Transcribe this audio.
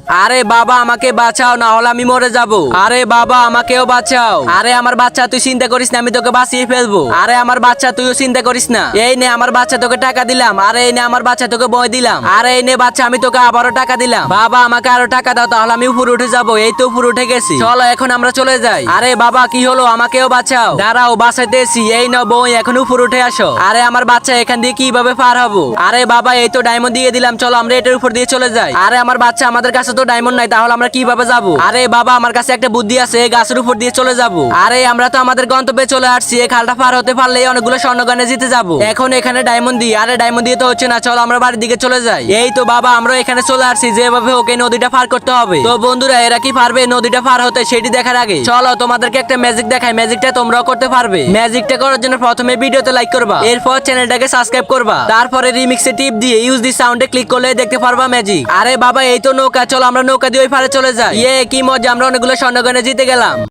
আরে বাবা আমাকে বাঁচাও, না হলে আমি মরে যাব। আরে বাবা আমাকেও বাঁচাও। আরে আমার বাচ্চা তুই চিন্তা করিস না, আমি তোকে বাঁচিয়ে ফেলবো। আরে আমার বাচ্চা তুইও চিন্তা করিস না। এই নে আমার বাচ্চা, তোকে টাকা দিলাম। আরে এই নে আমার বাচ্চা, তোকে বই দিলাম। আরে এই নে বাচ্চা, আমি তোকে আবারও টাকা দিলাম। বাবা আমাকে আরো টাকা দাও, তাহলে আমি উপরে উঠে যাবো। এই তো উপরে উঠে গেছি, চলো এখন আমরা চলে যাই। আরে বাবা কি হলো, আমাকেও বাঁচাও। দাঁড়াও বাঁচাইতেছি। এই নাও বই, এখন উপরে উঠে আসো। আরে আমার বাচ্চা এখান দিয়ে কিভাবে পার হবো? আরে বাবা এই তো ডায়মন্ড দিয়ে দিলাম, চলো আমরা এটার উপর দিয়ে চলে যাই। আরে আমার বাচ্চা, আমাদের কাছে তো ডায়মন্ড নাই, তাহলে আমরা কিভাবে যাবো? আরে বাবা আমার কাছে একটা বুদ্ধি আছে, এই গাছের উপর দিয়ে চলে যাবো। আরে আমরা তো আমাদের গন্তব্যে চলে আসছি, এই খালটা পার হতে পারলেই অনেকগুলো স্বর্ণগণে জিতে যাবো। এখন এখানে ডায়মন্ড দিই। আরে ডায়মন্ড দিয়ে তো হচ্ছে না, চলো আমরা বাড়ির দিকে চলে যাই। এই তো বাবা আমরা এখানে চলে আসছি, যেভাবে ওকে নদীটা পার করতে হবে। তো বন্ধুরা এরা কি পারবে নদীটা পার হতে, সেটি দেখার আগে চলো তোমাদেরকে একটা ম্যাজিক দেখাই। ম্যাজিকটা তোমরাও করতে পারবে। ম্যাজিকটা করার জন্য প্রথমে ভিডিওতে লাইক করবা, এরপর চ্যানেলটাকে সাবস্ক্রাইব করবা, তারপরে রিমিক্সে টিপ দিয়ে ইউজ দি সাউন্ডে ক্লিক করলে দেখতে পারবা ম্যাজিক। আরে বাবা এই তো নৌকা, চলো আমরা নৌকা দিয়ে ওই পারে চলে যাই। কি মজা, আমরা অনেকগুলো স্বর্ণগণে জিতে গেলাম।